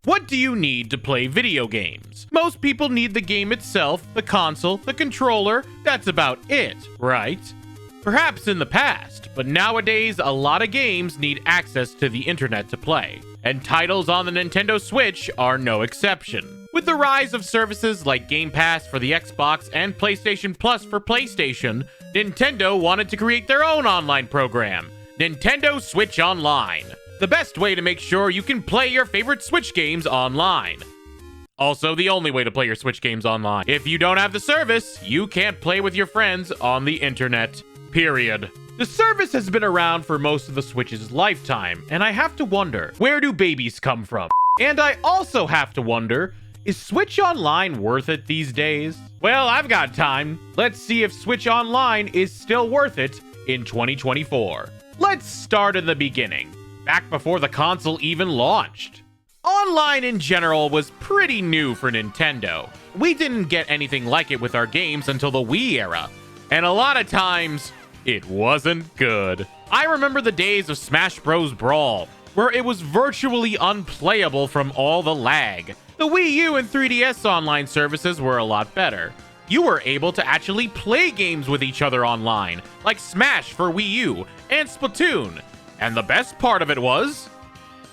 What do you need to play video games? Most people need the game itself, the console, the controller. That's about it, right? Perhaps in the past, but nowadays a lot of games need access to the internet to play, and titles on the Nintendo Switch are no exception. With the rise of services like Game Pass for the Xbox and PlayStation Plus for PlayStation, Nintendo wanted to create their own online program, Nintendo Switch Online. The best way to make sure you can play your favorite Switch games online. Also, the only way to play your Switch games online. If you don't have the service, you can't play with your friends on the internet. Period. The service has been around for most of the Switch's lifetime, and I have to wonder, where do babies come from? And I also have to wonder, is Switch Online worth it these days? Well, I've got time. Let's see if Switch Online is still worth it in 2024. Let's start at the beginning, back before the console even launched. Online in general was pretty new for Nintendo. We didn't get anything like it with our games until the Wii era, and a lot of times, it wasn't good. I remember the days of Smash Bros. Brawl, where it was virtually unplayable from all the lag. The Wii U and 3DS online services were a lot better. You were able to actually play games with each other online, like Smash for Wii U and Splatoon. And the best part of it was,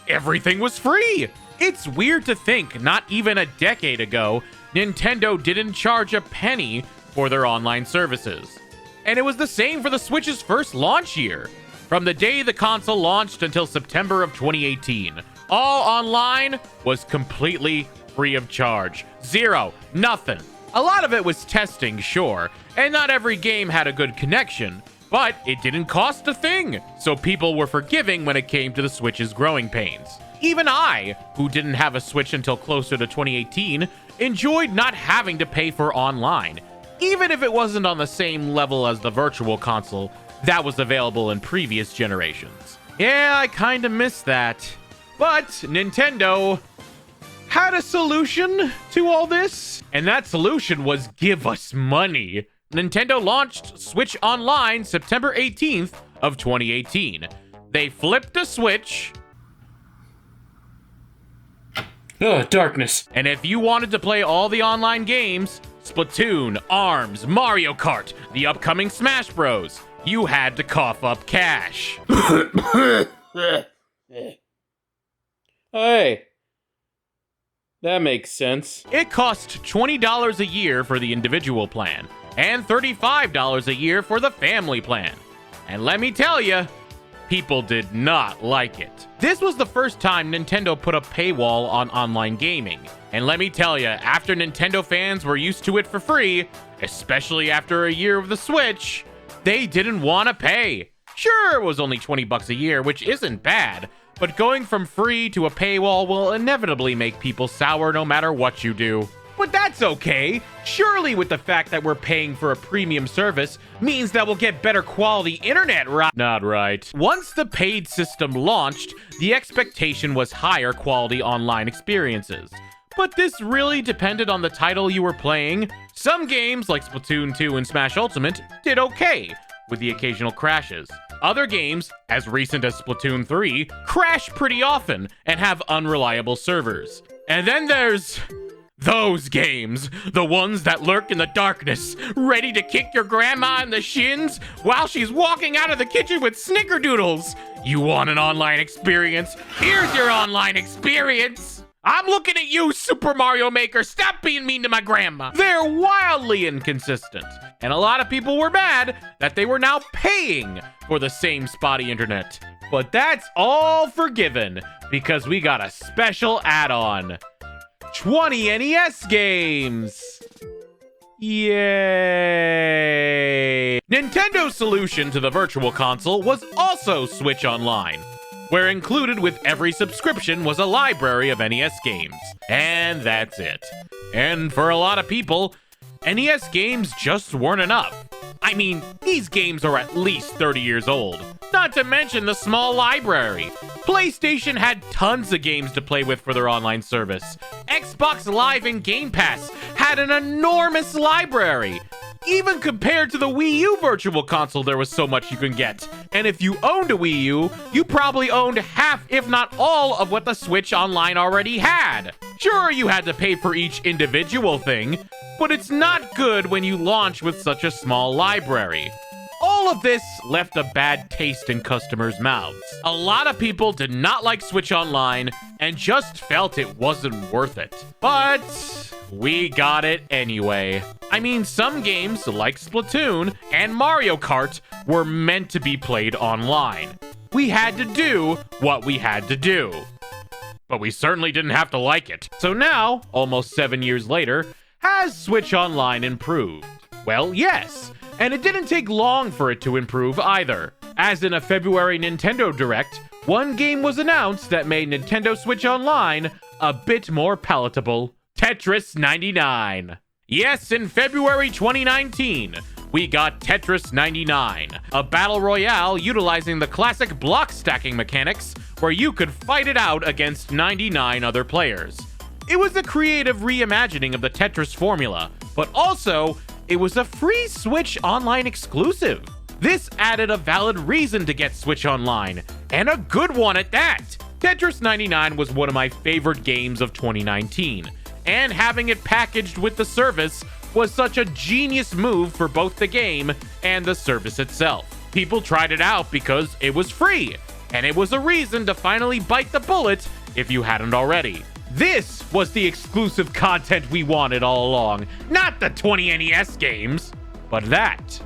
everything was free. It's weird to think not even a decade ago, Nintendo didn't charge a penny for their online services. And it was the same for the Switch's first launch year. From the day the console launched until September of 2018, all online was completely free of charge. Zero, nothing. A lot of it was testing, sure, and not every game had a good connection, but it didn't cost a thing, so people were forgiving when it came to the Switch's growing pains. Even I, who didn't have a Switch until closer to 2018, enjoyed not having to pay for online, even if it wasn't on the same level as the Virtual Console that was available in previous generations. Yeah, I kinda miss that. But Nintendo had a solution to all this, and that solution was give us money. Nintendo launched Switch Online September 18th of 2018. They flipped a switch. Ugh, darkness. And if you wanted to play all the online games, Splatoon, ARMS, Mario Kart, the upcoming Smash Bros, you had to cough up cash. Hey. That makes sense. It cost $20 a year for the individual plan, and $35 a year for the family plan. And let me tell you, people did not like it. This was the first time Nintendo put a paywall on online gaming. And let me tell you, after Nintendo fans were used to it for free, especially after a year of the Switch, they didn't want to pay. Sure, it was only $20 a year, which isn't bad, but going from free to a paywall will inevitably make people sour no matter what you do. But that's okay. Surely with the fact that we're paying for a premium service means that we'll get better quality internet, right? Not right. Once the paid system launched, the expectation was higher quality online experiences. But this really depended on the title you were playing. Some games, like Splatoon 2 and Smash Ultimate, did okay, with the occasional crashes. Other games, as recent as Splatoon 3, crash pretty often and have unreliable servers. And then there's those games, the ones that lurk in the darkness, ready to kick your grandma in the shins while she's walking out of the kitchen with snickerdoodles. You want an online experience? Here's your online experience. I'm looking at you, Super Mario Maker. Stop being mean to my grandma. They're wildly inconsistent, and a lot of people were mad that they were now paying for the same spotty internet. But that's all forgiven because we got a special add-on. 20 NES games! Yay! Nintendo's solution to the Virtual Console was also Switch Online, where included with every subscription was a library of NES games. And that's it. And for a lot of people, NES games just weren't enough. I mean, these games are at least 30 years old. Not to mention the small library. PlayStation had tons of games to play with for their online service. Xbox Live and Game Pass had an enormous library. Even compared to the Wii U Virtual Console, there was so much you can get. And if you owned a Wii U, you probably owned half, if not all, of what the Switch Online already had. Sure, you had to pay for each individual thing, but it's not good when you launch with such a small library. All of this left a bad taste in customers' mouths. A lot of people did not like Switch Online and just felt it wasn't worth it. But we got it anyway. I mean, some games like Splatoon and Mario Kart were meant to be played online. We had to do what we had to do. But we certainly didn't have to like it. So now, almost 7 years later, has Switch Online improved? Well, yes. And it didn't take long for it to improve either. As in a February Nintendo Direct, one game was announced that made Nintendo Switch Online a bit more palatable: Tetris 99. Yes, in February 2019, we got Tetris 99, a battle royale utilizing the classic block stacking mechanics where you could fight it out against 99 other players. It was a creative reimagining of the Tetris formula, but also it was a free Switch Online exclusive. This added a valid reason to get Switch Online, and a good one at that. Tetris 99 was one of my favorite games of 2019, and having it packaged with the service was such a genius move for both the game and the service itself. People tried it out because it was free, and it was a reason to finally bite the bullet if you hadn't already. This was the exclusive content we wanted all along, not the 20 NES games. But that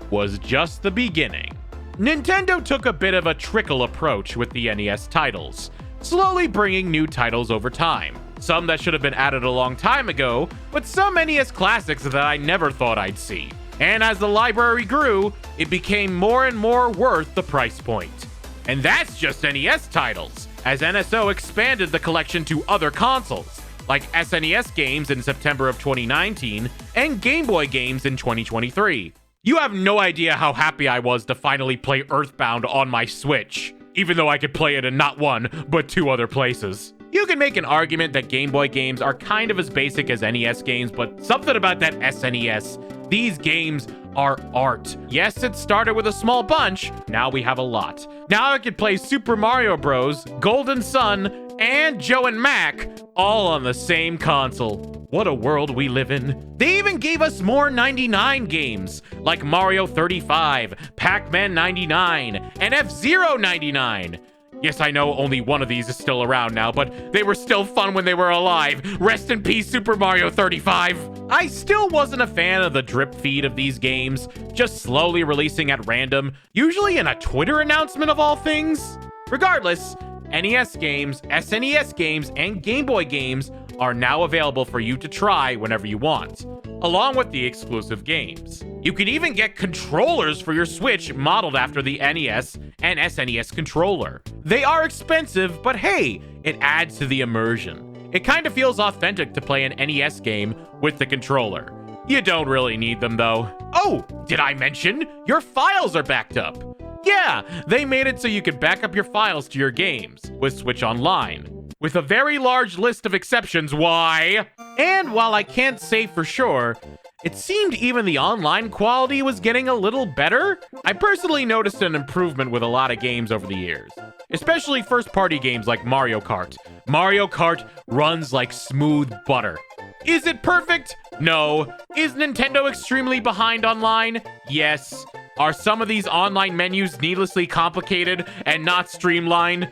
was just the beginning. Nintendo took a bit of a trickle approach with the NES titles, slowly bringing new titles over time. Some that should have been added a long time ago, but some NES classics that I never thought I'd see. And as the library grew, it became more and more worth the price point. And that's just NES titles, as NSO expanded the collection to other consoles, like SNES games in September of 2019 and Game Boy games in 2023. You have no idea how happy I was to finally play Earthbound on my Switch, even though I could play it in not one, but 2 other places. You can make an argument that Game Boy games are kind of as basic as NES games, but something about that SNES, these games are art. Yes, it started with a small bunch, now we have a lot. Now I could play Super Mario Bros., Golden Sun, and Joe and Mac all on the same console. What a world we live in. They even gave us more 99 games, like Mario 35, Pac-Man 99, and F-Zero 99. Yes, I know only one of these is still around now, but they were still fun when they were alive. Rest in peace, Super Mario 35. I still wasn't a fan of the drip feed of these games, just slowly releasing at random, usually in a Twitter announcement of all things. Regardless, NES games, SNES games, and Game Boy games are now available for you to try whenever you want, along with the exclusive games. You can even get controllers for your Switch modeled after the NES and SNES controller. They are expensive, but hey, it adds to the immersion. It kind of feels authentic to play an NES game with the controller. You don't really need them though. Oh, did I mention your files are backed up? Yeah, they made it so you could back up your files to your games with Switch Online, with a very large list of exceptions. Why? And while I can't say for sure, it seemed even the online quality was getting a little better. I personally noticed an improvement with a lot of games over the years, especially first-party games like Mario Kart. Mario Kart runs like smooth butter. Is it perfect? No. Is Nintendo extremely behind online? Yes. Are some of these online menus needlessly complicated and not streamlined?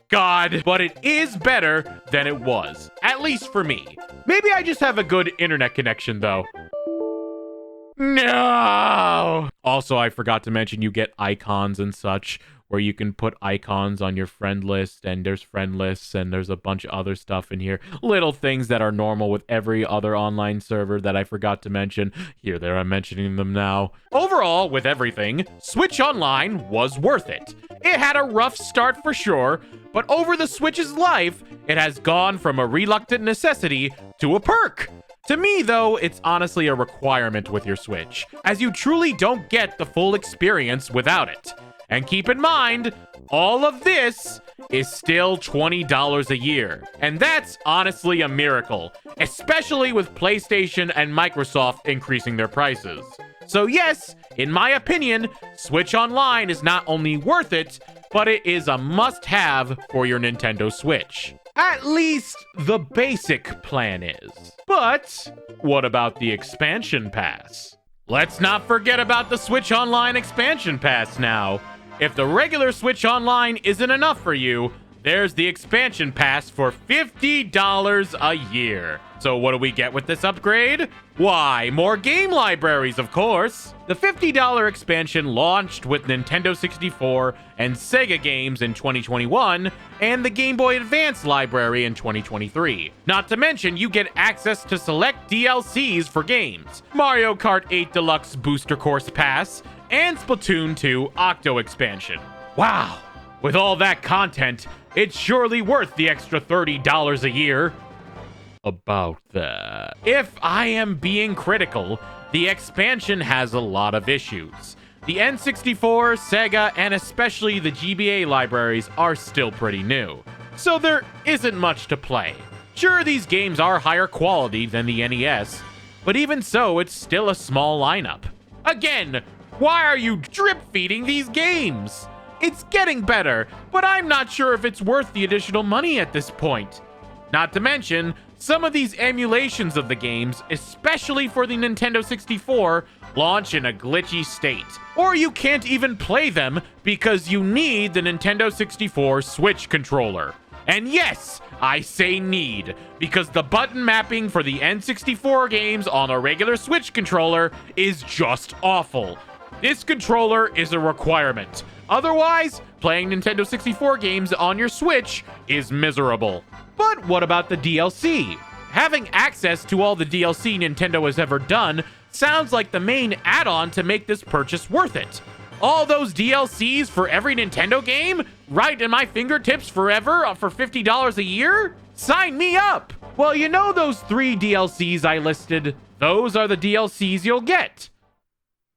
God, but it is better than it was, at least for me. Maybe I just have a good internet connection though. No! Also, I forgot to mention you get icons and such, where you can put icons on your friend list, and there's friend lists, and there's a bunch of other stuff in here. Little things that are normal with every other online server that I forgot to mention. Here, there, I'm mentioning them now. Overall, with everything, Switch Online was worth it. It had a rough start for sure, but over the Switch's life, it has gone from a reluctant necessity to a perk. To me, though, it's honestly a requirement with your Switch, as you truly don't get the full experience without it. And keep in mind, all of this is still $20 a year. And that's honestly a miracle, especially with PlayStation and Microsoft increasing their prices. So yes, in my opinion, Switch Online is not only worth it, but it is a must-have for your Nintendo Switch. At least the basic plan is. But what about the expansion pass? Let's not forget about the Switch Online expansion pass now. If the regular Switch Online isn't enough for you, there's the expansion pass for $50 a year. So what do we get with this upgrade? Why, more game libraries, of course. The $50 expansion launched with Nintendo 64 and Sega games in 2021, and the Game Boy Advance library in 2023. Not to mention, you get access to select DLCs for games, Mario Kart 8 Deluxe Booster Course Pass, and Splatoon 2 Octo expansion. Wow, with all that content, it's surely worth the extra $30 a year. About that. If I am being critical, the expansion has a lot of issues. The N64, Sega, and especially the GBA libraries are still pretty new, so there isn't much to play. Sure, these games are higher quality than the NES, but even so, it's still a small lineup. Again, why are you drip-feeding these games? It's getting better, but I'm not sure if it's worth the additional money at this point. Not to mention, some of these emulations of the games, especially for the Nintendo 64, launch in a glitchy state. Or you can't even play them because you need the Nintendo 64 Switch controller. And yes, I say need, because the button mapping for the N64 games on a regular Switch controller is just awful. This controller is a requirement. Otherwise, playing Nintendo 64 games on your Switch is miserable. But what about the DLC? Having access to all the DLC Nintendo has ever done sounds like the main add-on to make this purchase worth it. All those DLCs for every Nintendo game? Right in my fingertips forever for $50 a year? Sign me up! Well, you know those 3 DLCs I listed? Those are the DLCs you'll get.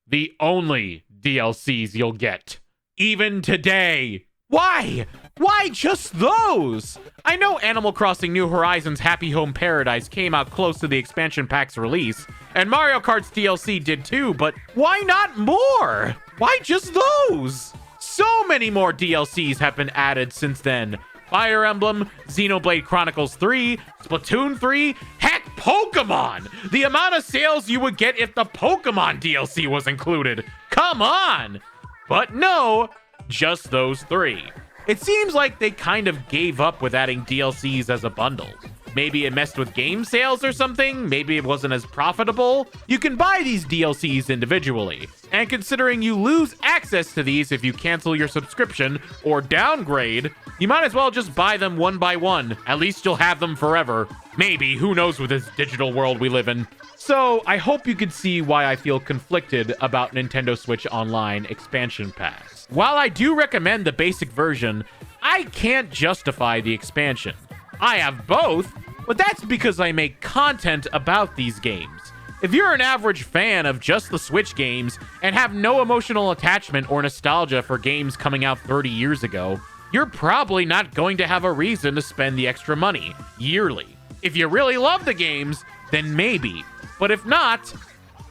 The only DLCs you'll get. Even today. Why? Why just those? I know Animal Crossing New Horizons Happy Home Paradise came out close to the expansion pack's release, and Mario Kart's DLC did too, but why not more? Why just those? So many more DLCs have been added since then. Fire Emblem, Xenoblade Chronicles 3, Splatoon 3, heck, Pokemon! The amount of sales you would get if the Pokemon DLC was included. Come on! But no, just those 3. It seems like they kind of gave up with adding DLCs as a bundle. Maybe it messed with game sales or something? Maybe it wasn't as profitable? You can buy these DLCs individually. And considering you lose access to these if you cancel your subscription or downgrade, you might as well just buy them one by one. At least you'll have them forever. Maybe, who knows with this digital world we live in. So, I hope you could see why I feel conflicted about Nintendo Switch Online Expansion Pass. While I do recommend the basic version, I can't justify the expansion. I have both, but that's because I make content about these games. If you're an average fan of just the Switch games and have no emotional attachment or nostalgia for games coming out 30 years ago, you're probably not going to have a reason to spend the extra money yearly. If you really love the games, then maybe. But if not,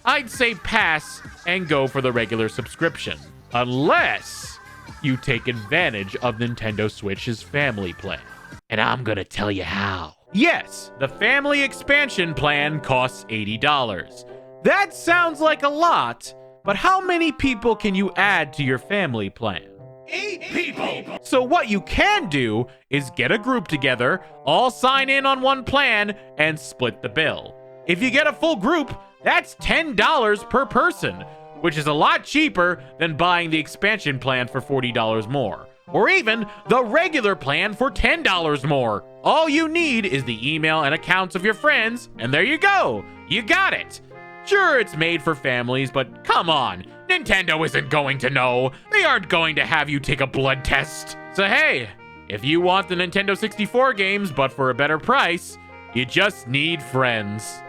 I'd say pass and go for the regular subscription. Unless you take advantage of Nintendo Switch's family plan. And I'm gonna tell you how. Yes, the family expansion plan costs $80. That sounds like a lot, but how many people can you add to your family plan? 8 people! So what you can do is get a group together, all sign in on one plan, and split the bill. If you get a full group, that's $10 per person, which is a lot cheaper than buying the expansion plan for $40 more. Or even the regular plan for $10 more. All you need is the email and accounts of your friends, and there you go. You got it. Sure, it's made for families, but come on. Nintendo isn't going to know. They aren't going to have you take a blood test. So hey, if you want the Nintendo 64 games, but for a better price, you just need friends.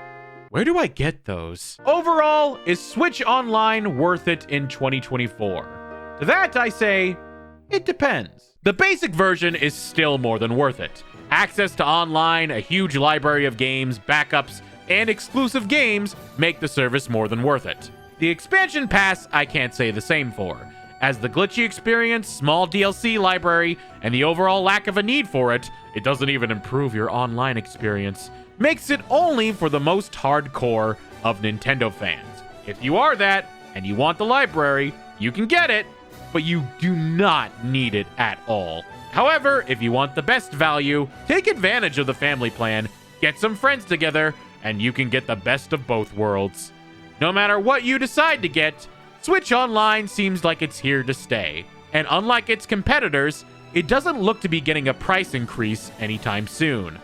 Where do I get those? Overall, is Switch Online worth it in 2024? To that, I say, it depends. The basic version is still more than worth it. Access to online, a huge library of games, backups, and exclusive games make the service more than worth it. The expansion pass, I can't say the same for, as the glitchy experience, small DLC library, and the overall lack of a need for it, it doesn't even improve your online experience, makes it only for the most hardcore of Nintendo fans. If you are that, and you want the library, you can get it, but you do not need it at all. However, if you want the best value, take advantage of the family plan, get some friends together, and you can get the best of both worlds. No matter what you decide to get, Switch Online seems like it's here to stay. And unlike its competitors, it doesn't look to be getting a price increase anytime soon.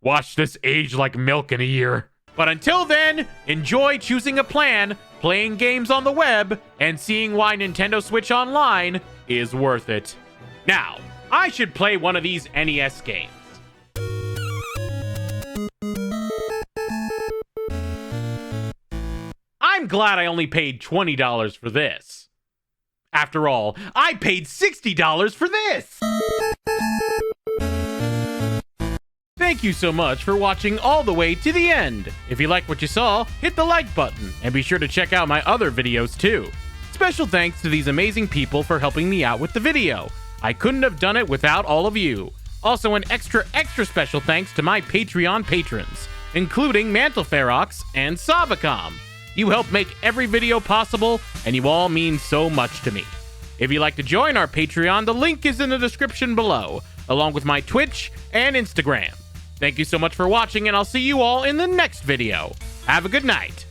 Watch this age like milk in a year. But until then, enjoy choosing a plan, playing games on the web, and seeing why Nintendo Switch Online is worth it. Now, I should play one of these NES games. I'm glad I only paid $20 for this. After all, I paid $60 for this! Thank you so much for watching all the way to the end. If you like what you saw, hit the like button, and be sure to check out my other videos too. Special thanks to these amazing people for helping me out with the video. I couldn't have done it without all of you. Also, an extra special thanks to my Patreon patrons, including Mantelferox and Savacom. You help make every video possible, and you all mean so much to me. If you'd like to join our Patreon, the link is in the description below, along with my Twitch and Instagram. Thank you so much for watching, and I'll see you all in the next video. Have a good night.